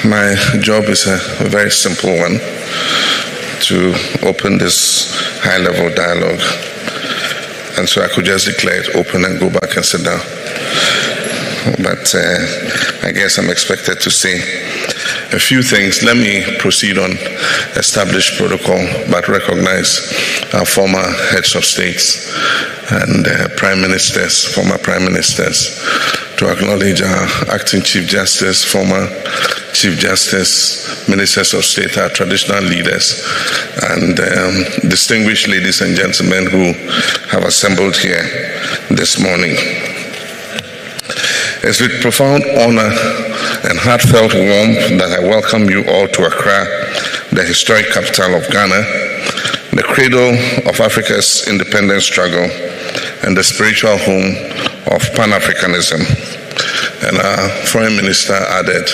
My job is a very simple one, to open this high-level dialogue. And so I could just declare it open and go back and sit down. But I guess I'm expected to say a few things. Let me proceed on established protocol, but recognize our former heads of states and prime ministers, former prime ministers, to acknowledge our acting Chief Justice, former Chief Justice, ministers of state, our traditional leaders, and distinguished ladies and gentlemen who have assembled here this morning. It's with profound honor and heartfelt warmth that I welcome you all to Accra, the historic capital of Ghana, the cradle of Africa's independence struggle, and the spiritual home of Pan-Africanism. And our foreign minister added,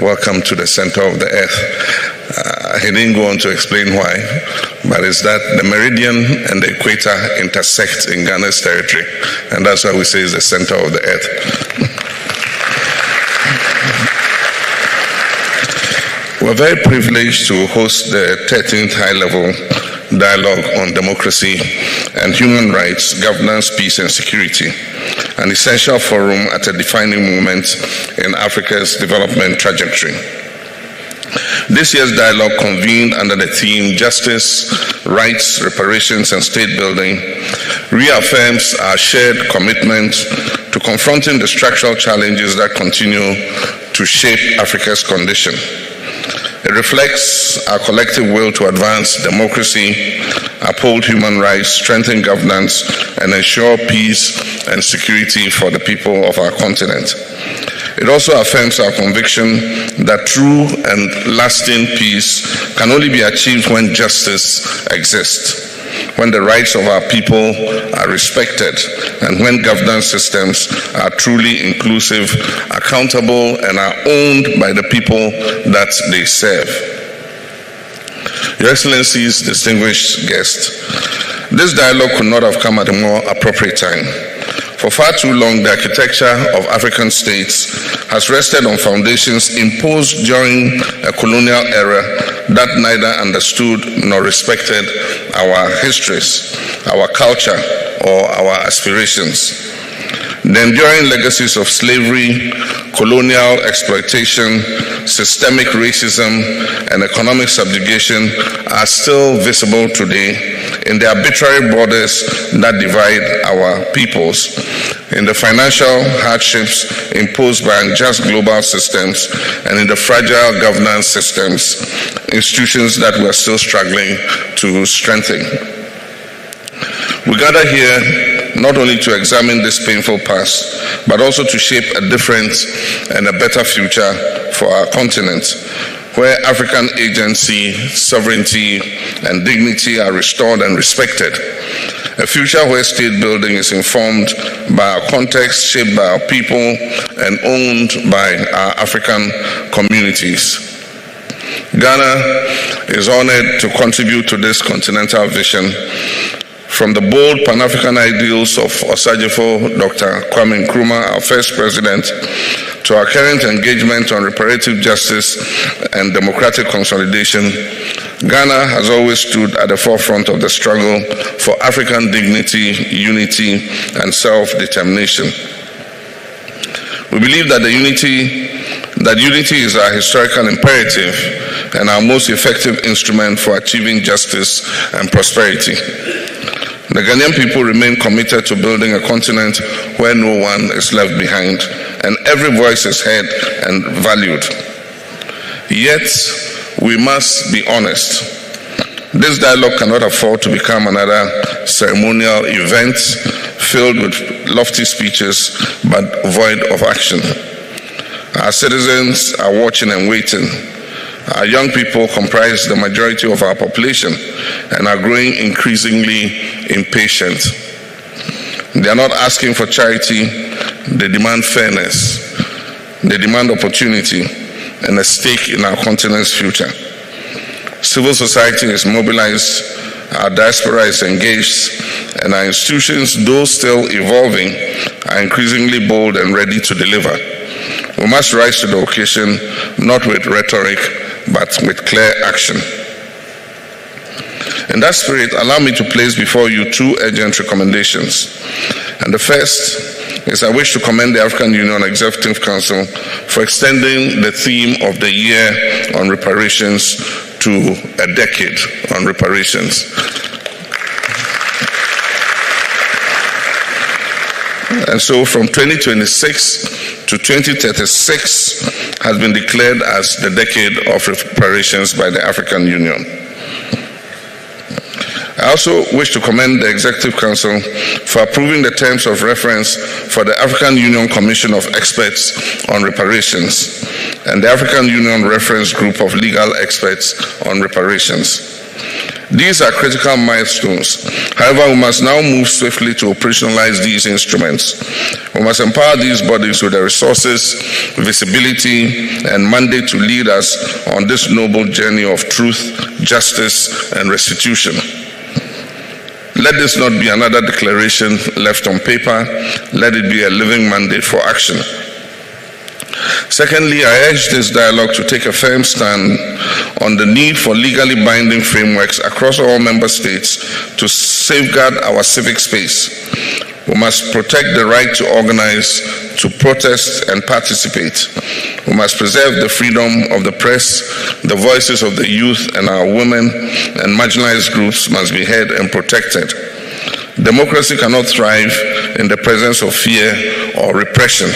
welcome to the center of the earth. He didn't go on to explain why, but it's that the meridian and the equator intersect in Ghana's territory, and that's why we say it's the center of the earth. We're very privileged to host the 13th high-level dialogue on democracy and human rights, governance, peace, and security, an essential forum at a defining moment in Africa's development trajectory. This year's dialogue, convened under the theme Justice, Rights, Reparations, and State Building, reaffirms our shared commitment to confronting the structural challenges that continue to shape Africa's condition. It reflects our collective will to advance democracy, uphold human rights, strengthen governance, and ensure peace and security for the people of our continent. It also affirms our conviction that true and lasting peace can only be achieved when justice exists, when the rights of our people are respected, and when governance systems are truly inclusive, accountable, and are owned by the people that they serve. Your Excellencies, distinguished guests, this dialogue could not have come at a more appropriate time. For far too long, the architecture of African states has rested on foundations imposed during a colonial era that neither understood nor respected our histories, our culture, or our aspirations. The enduring legacies of slavery, colonial exploitation, systemic racism, and economic subjugation are still visible today in the arbitrary borders that divide our peoples, in the financial hardships imposed by unjust global systems, and in the fragile governance systems, institutions that we are still struggling to strengthen. We gather here not only to examine this painful past, but also to shape a different and a better future for our continent, where African agency, sovereignty, and dignity are restored and respected. A future where state building is informed by our context, shaped by our people, and owned by our African communities. Ghana is honored to contribute to this continental vision. From the bold Pan-African ideals of Osagyefo Dr. Kwame Nkrumah, our first president, to our current engagement on reparative justice and democratic consolidation, Ghana has always stood at the forefront of the struggle for African dignity, unity, and self-determination. We believe that unity is our historical imperative and our most effective instrument for achieving justice and prosperity. The Ghanaian people remain committed to building a continent where no one is left behind and every voice is heard and valued. Yet, we must be honest. This dialogue cannot afford to become another ceremonial event filled with lofty speeches but void of action. Our citizens are watching and waiting. Our young people comprise the majority of our population and are growing increasingly impatient. They are not asking for charity, they demand fairness, they demand opportunity and a stake in our continent's future. Civil society is mobilized, our diaspora is engaged, and our institutions, though still evolving, are increasingly bold and ready to deliver. We must rise to the occasion, not with rhetoric, but with clear action. In that spirit, allow me to place before you two urgent recommendations. And the first is I wish to commend the African Union Executive Council for extending the theme of the year on reparations to a decade on reparations. And so from 2026 to 2036 has been declared as the decade of reparations by the African Union. I also wish to commend the Executive Council for approving the terms of reference for the African Union Commission of Experts on Reparations and the African Union Reference Group of Legal Experts on Reparations. These are critical milestones. However, we must now move swiftly to operationalize these instruments. We must empower these bodies with the resources, visibility, and mandate to lead us on this noble journey of truth, justice, and restitution. Let this not be another declaration left on paper. Let it be a living mandate for action. Secondly, I urge this dialogue to take a firm stand on the need for legally binding frameworks across all member states to safeguard our civic space. We must protect the right to organize, to protest, and participate. We must preserve the freedom of the press, the voices of the youth and our women and marginalized groups must be heard and protected. Democracy cannot thrive in the presence of fear or repression.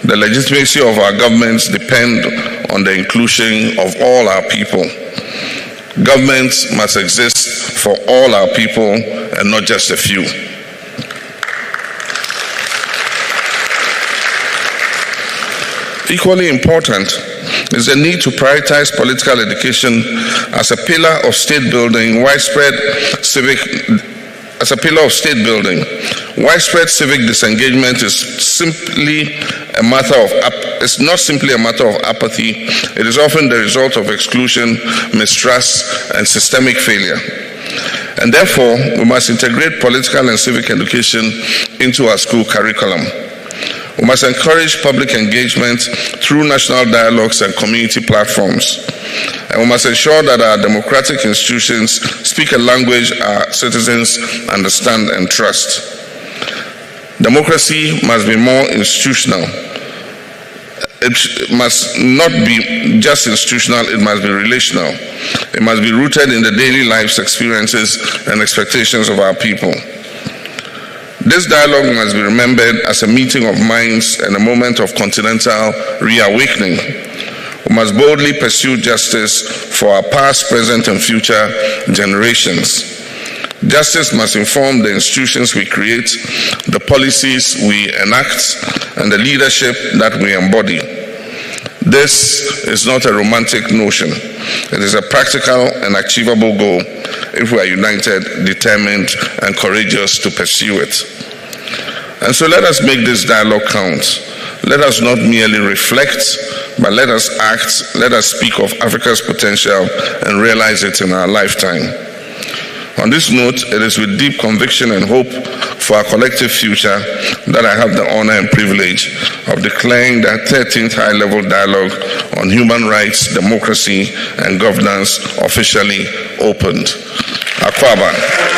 The legitimacy of our governments depend on the inclusion of all our people. Governments must exist for all our people and not just a few. Equally important is the need to prioritize political education as a pillar of state building, widespread civic disengagement is not simply a matter of apathy. It is often the result of exclusion, mistrust, and systemic failure. And therefore, we must integrate political and civic education into our school curriculum. We must encourage public engagement through national dialogues and community platforms. And we must ensure that our democratic institutions speak a language our citizens understand and trust. Democracy must be more institutional. It must not be just institutional, it must be relational. It must be rooted in the daily lives, experiences, and expectations of our people. This dialogue must be remembered as a meeting of minds and a moment of continental reawakening. We must boldly pursue justice for our past, present, and future generations. Justice must inform the institutions we create, the policies we enact, and the leadership that we embody. This is not a romantic notion. It is a practical and achievable goal if we are united, determined, and courageous to pursue it. And so let us make this dialogue count. Let us not merely reflect, but let us act, let us speak of Africa's potential and realize it in our lifetime. On this note, it is with deep conviction and hope for our collective future that I have the honor and privilege of declaring that 13th High-Level Dialogue on Human Rights, Democracy, and Governance officially opened. Akwaba.